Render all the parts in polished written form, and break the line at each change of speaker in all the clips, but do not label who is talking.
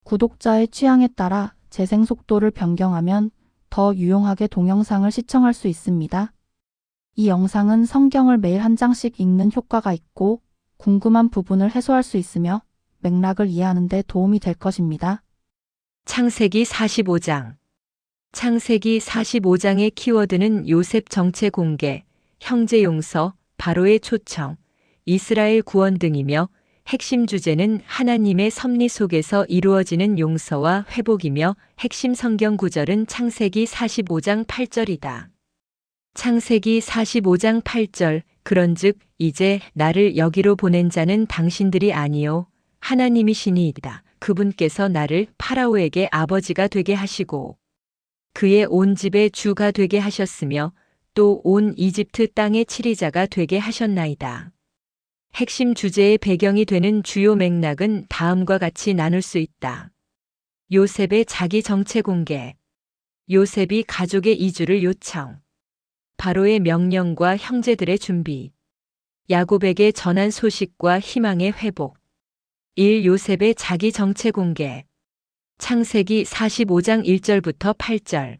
구독자의 취향에 따라 재생 속도를 변경하면 더 유용하게 동영상을 시청할 수 있습니다. 이 영상은 성경을 매일 한 장씩 읽는 효과가 있고 궁금한 부분을 해소할 수 있으며 맥락을 이해하는 데 도움이 될 것입니다.
창세기 45장. 창세기 45장의 키워드는 요셉 정체 공개, 형제 용서, 바로의 초청, 이스라엘 구원 등이며 핵심 주제는 하나님의 섭리 속에서 이루어지는 용서와 회복이며 핵심 성경 구절은 창세기 45장 8절이다. 창세기 45장 8절. 그런즉 이제 나를 여기로 보낸 자는 당신들이 아니요 하나님이시니이다. 그분께서 나를 파라오에게 아버지가 되게 하시고 그의 온 집의 주가 되게 하셨으며 또 온 이집트 땅의 치리자가 되게 하셨나이다. 핵심 주제의 배경이 되는 주요 맥락은 다음과 같이 나눌 수 있다. 요셉의 자기 정체 공개. 요셉이 가족의 이주를 요청. 바로의 명령과 형제들의 준비. 야곱에게 전한 소식과 희망의 회복. 1. 요셉의 자기 정체 공개. 창세기 45장 1절부터 8절.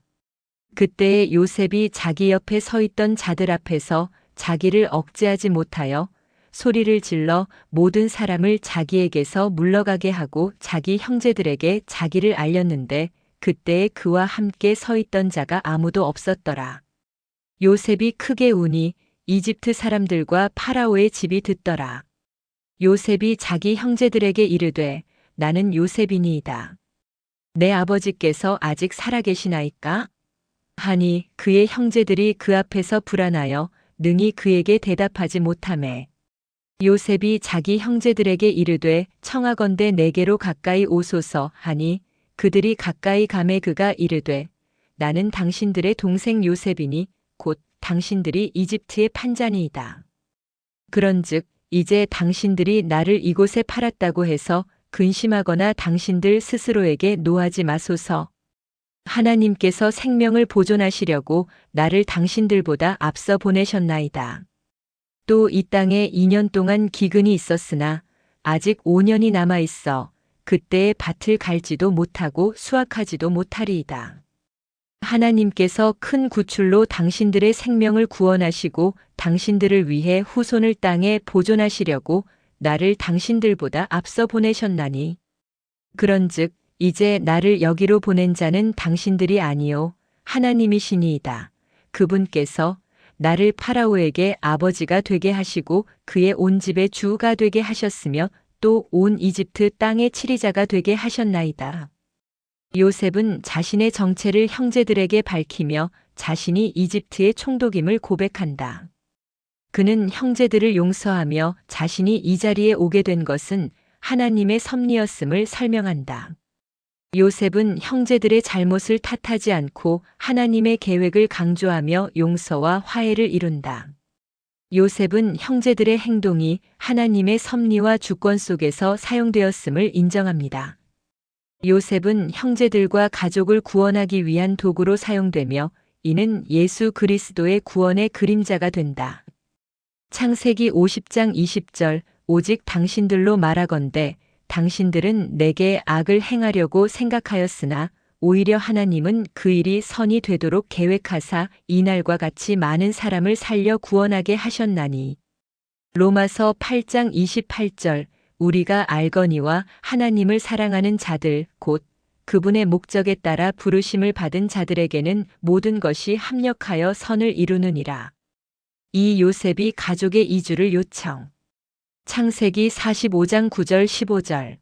그때에 요셉이 자기 옆에 서 있던 자들 앞에서 자기를 억제하지 못하여 소리를 질러 모든 사람을 자기에게서 물러가게 하고 자기 형제들에게 자기를 알렸는데 그때에 그와 함께 서 있던 자가 아무도 없었더라. 요셉이 크게 우니 이집트 사람들과 파라오의 집이 듣더라. 요셉이 자기 형제들에게 이르되 나는 요셉이니이다. 내 아버지께서 아직 살아계시나이까? 하니 그의 형제들이 그 앞에서 불안하여 능히 그에게 대답하지 못하매 요셉이 자기 형제들에게 이르되 청하건대 내게로 가까이 오소서 하니 그들이 가까이 가매 그가 이르되 나는 당신들의 동생 요셉이니 곧 당신들이 이집트의 판자니이다. 그런즉 이제 당신들이 나를 이곳에 팔았다고 해서 근심하거나 당신들 스스로에게 노하지 마소서. 하나님께서 생명을 보존하시려고 나를 당신들보다 앞서 보내셨나이다. 또 이 땅에 2년 동안 기근이 있었으나 아직 5년이 남아 있어 그때에 밭을 갈지도 못하고 수확하지도 못하리이다. 하나님께서 큰 구출로 당신들의 생명을 구원하시고 당신들을 위해 후손을 땅에 보존하시려고 나를 당신들보다 앞서 보내셨나니. 그런즉 이제 나를 여기로 보낸 자는 당신들이 아니요 하나님이시니이다. 그분께서 나를 파라오에게 아버지가 되게 하시고 그의 온 집의 주가 되게 하셨으며 또 온 이집트 땅의 치리자가 되게 하셨나이다. 요셉은 자신의 정체를 형제들에게 밝히며 자신이 이집트의 총독임을 고백한다. 그는 형제들을 용서하며 자신이 이 자리에 오게 된 것은 하나님의 섭리였음을 설명한다. 요셉은 형제들의 잘못을 탓하지 않고 하나님의 계획을 강조하며 용서와 화해를 이룬다. 요셉은 형제들의 행동이 하나님의 섭리와 주권 속에서 사용되었음을 인정합니다. 요셉은 형제들과 가족을 구원하기 위한 도구로 사용되며 이는 예수 그리스도의 구원의 그림자가 된다. 창세기 50장 20절. 오직 당신들로 말하건대 당신들은 내게 악을 행하려고 생각하였으나 오히려 하나님은 그 일이 선이 되도록 계획하사 이날과 같이 많은 사람을 살려 구원하게 하셨나니. 로마서 8장 28절. 우리가 알거니와 하나님을 사랑하는 자들 곧 그분의 목적에 따라 부르심을 받은 자들에게는 모든 것이 합력하여 선을 이루느니라. 이 요셉이 가족의 이주를 요청. 창세기 45장 9절 15절.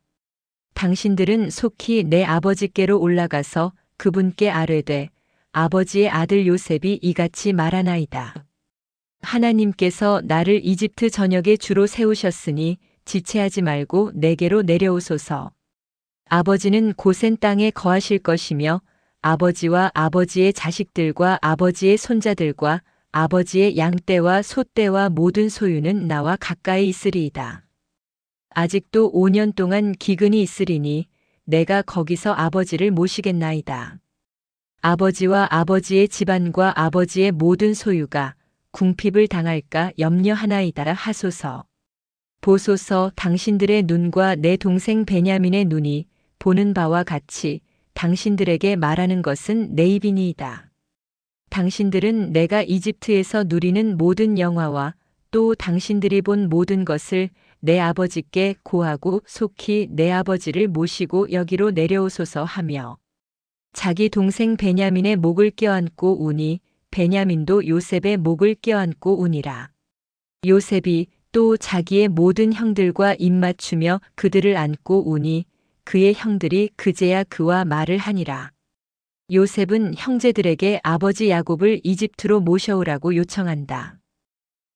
당신들은 속히 내 아버지께로 올라가서 그분께 아뢰되 아버지의 아들 요셉이 이같이 말하나이다. 하나님께서 나를 이집트 전역의 주로 세우셨으니 지체하지 말고 내게로 내려오소서. 아버지는 고센 땅에 거하실 것이며 아버지와 아버지의 자식들과 아버지의 손자들과 아버지의 양떼와 소떼와 모든 소유는 나와 가까이 있으리이다. 아직도 5년 동안 기근이 있으리니 내가 거기서 아버지를 모시겠나이다. 아버지와 아버지의 집안과 아버지의 모든 소유가 궁핍을 당할까 염려하나이다 하소서. 보소서 당신들의 눈과 내 동생 베냐민의 눈이 보는 바와 같이 당신들에게 말하는 것은 내 입이니이다. 당신들은 내가 이집트에서 누리는 모든 영화와 또 당신들이 본 모든 것을 내 아버지께 고하고 속히 내 아버지를 모시고 여기로 내려오소서 하며 자기 동생 베냐민의 목을 껴안고 우니 베냐민도 요셉의 목을 껴안고 우니라. 요셉이 또 자기의 모든 형들과 입맞추며 그들을 안고 우니 그의 형들이 그제야 그와 말을 하니라. 요셉은 형제들에게 아버지 야곱을 이집트로 모셔오라고 요청한다.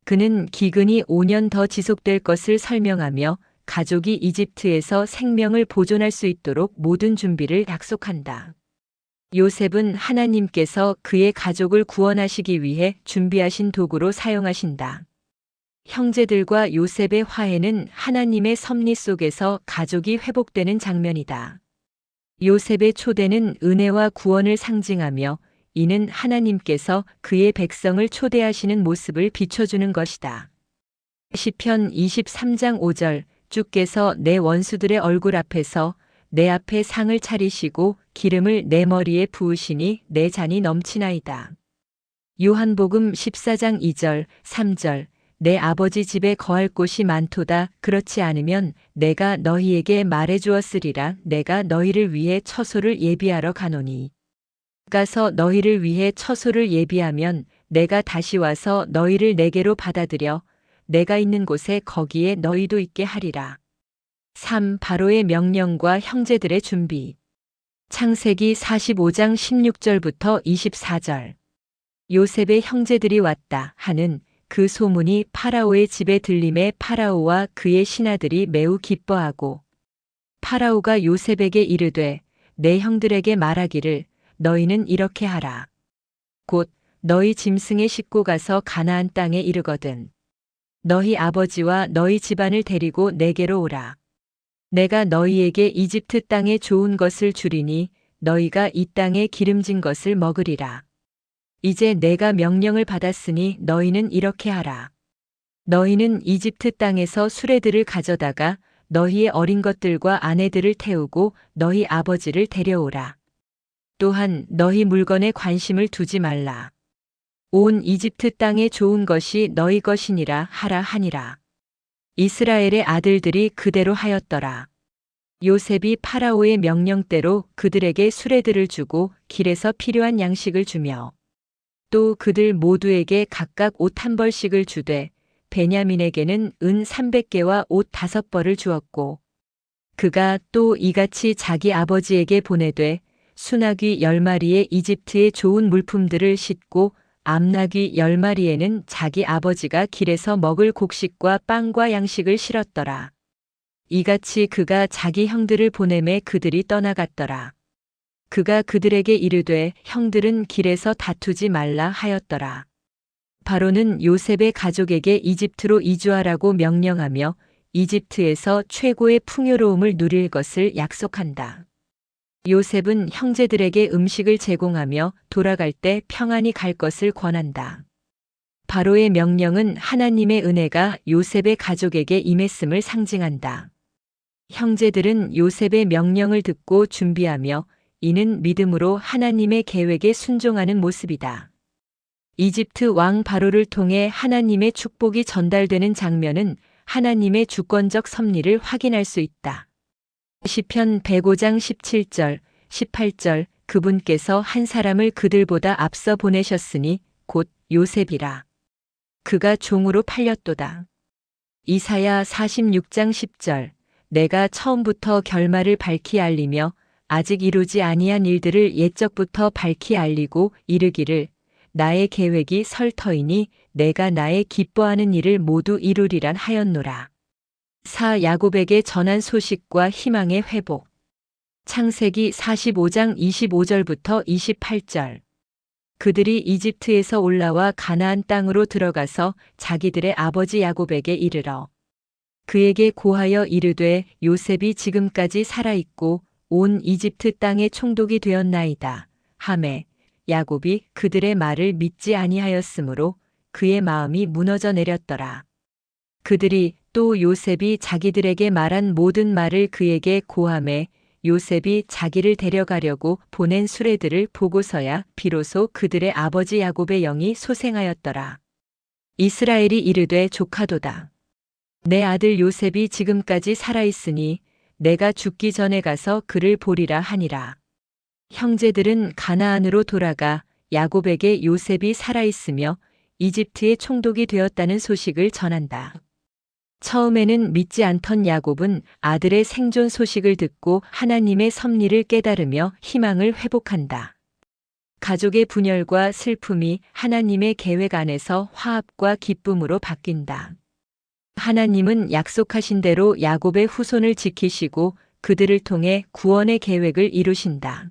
그는 기근이 5년 더 지속될 것을 설명하며 가족이 이집트에서 생명을 보존할 수 있도록 모든 준비를 약속한다. 요셉은 하나님께서 그의 가족을 구원하시기 위해 준비하신 도구로 사용하신다. 형제들과 요셉의 화해는 하나님의 섭리 속에서 가족이 회복되는 장면이다. 요셉의 초대는 은혜와 구원을 상징하며 이는 하나님께서 그의 백성을 초대하시는 모습을 비춰주는 것이다. 시편 23장 5절 주께서 내 원수들의 얼굴 앞에서 내 앞에 상을 차리시고 기름을 내 머리에 부으시니 내 잔이 넘치나이다. 요한복음 14장 2절 3절 내 아버지 집에 거할 곳이 많도다. 그렇지 않으면 내가 너희에게 말해 주었으리라. 내가 너희를 위해 처소를 예비하러 가노니. 가서 너희를 위해 처소를 예비하면 내가 다시 와서 너희를 내게로 받아들여 내가 있는 곳에 거기에 너희도 있게 하리라. 3. 바로의 명령과 형제들의 준비. 창세기 45장 16절부터 24절. 요셉의 형제들이 왔다 하는 그 소문이 파라오의 집에 들림에 파라오와 그의 신하들이 매우 기뻐하고 파라오가 요셉에게 이르되 내 형들에게 말하기를 너희는 이렇게 하라. 곧 너희 짐승에 싣고 가서 가나안 땅에 이르거든 너희 아버지와 너희 집안을 데리고 내게로 오라. 내가 너희에게 이집트 땅에 좋은 것을 주리니 너희가 이 땅에 기름진 것을 먹으리라. 이제 내가 명령을 받았으니 너희는 이렇게 하라. 너희는 이집트 땅에서 수레들을 가져다가 너희의 어린 것들과 아내들을 태우고 너희 아버지를 데려오라. 또한 너희 물건에 관심을 두지 말라. 온 이집트 땅에 좋은 것이 너희 것이니라 하라 하니라. 이스라엘의 아들들이 그대로 하였더라. 요셉이 파라오의 명령대로 그들에게 수레들을 주고 길에서 필요한 양식을 주며 또 그들 모두에게 각각 옷 1벌씩을 주되 베냐민에게는 은 300개와 옷 5벌을 주었고 그가 또 이같이 자기 아버지에게 보내되 수나귀 10마리에 이집트의 좋은 물품들을 싣고 암나귀 10마리에는 자기 아버지가 길에서 먹을 곡식과 빵과 양식을 실었더라. 이같이 그가 자기 형들을 보내매 그들이 떠나갔더라. 그가 그들에게 이르되 형들은 길에서 다투지 말라 하였더라. 바로는 요셉의 가족에게 이집트로 이주하라고 명령하며 이집트에서 최고의 풍요로움을 누릴 것을 약속한다. 요셉은 형제들에게 음식을 제공하며 돌아갈 때 평안히 갈 것을 권한다. 바로의 명령은 하나님의 은혜가 요셉의 가족에게 임했음을 상징한다. 형제들은 요셉의 명령을 듣고 준비하며 이는 믿음으로 하나님의 계획에 순종하는 모습이다. 이집트 왕 바로를 통해 하나님의 축복이 전달되는 장면은 하나님의 주권적 섭리를 확인할 수 있다. 시편 105장 17절, 18절 그분께서 한 사람을 그들보다 앞서 보내셨으니 곧 요셉이라. 그가 종으로 팔렸도다. 이사야 46장 10절 내가 처음부터 결말을 밝히 알리며 아직 이루지 아니한 일들을 옛적부터 밝히 알리고 이르기를 나의 계획이 설 터이니 내가 나의 기뻐하는 일을 모두 이루리란 하였노라. 사 야곱에게 전한 소식과 희망의 회복. 창세기 45장 25절부터 28절. 그들이 이집트에서 올라와 가나안 땅으로 들어가서 자기들의 아버지 야곱에게 이르러 그에게 고하여 이르되 요셉이 지금까지 살아있고 온 이집트 땅에 총독이 되었나이다. 하매 야곱이 그들의 말을 믿지 아니하였으므로 그의 마음이 무너져 내렸더라. 그들이 또 요셉이 자기들에게 말한 모든 말을 그에게 고하매 요셉이 자기를 데려가려고 보낸 수레들을 보고서야 비로소 그들의 아버지 야곱의 영이 소생하였더라. 이스라엘이 이르되 조카도다. 내 아들 요셉이 지금까지 살아있으니 내가 죽기 전에 가서 그를 보리라 하니라. 형제들은 가나안으로 돌아가 야곱에게 요셉이 살아있으며 이집트에 총독이 되었다는 소식을 전한다. 처음에는 믿지 않던 야곱은 아들의 생존 소식을 듣고 하나님의 섭리를 깨달으며 희망을 회복한다. 가족의 분열과 슬픔이 하나님의 계획 안에서 화합과 기쁨으로 바뀐다. 하나님은 약속하신 대로 야곱의 후손을 지키시고 그들을 통해 구원의 계획을 이루신다.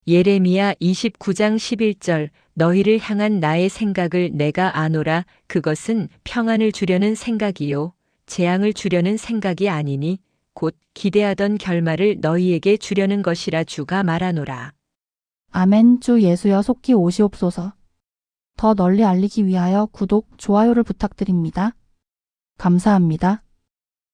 예레미야 29장 11절 너희를 향한 나의 생각을 내가 아노라 그것은 평안을 주려는 생각이요 재앙을 주려는 생각이 아니니 곧 기대하던 결말을 너희에게 주려는 것이라 주가 말하노라.
아멘. 주 예수여 속히 오시옵소서. 더 널리 알리기 위하여 구독, 좋아요를 부탁드립니다. 감사합니다.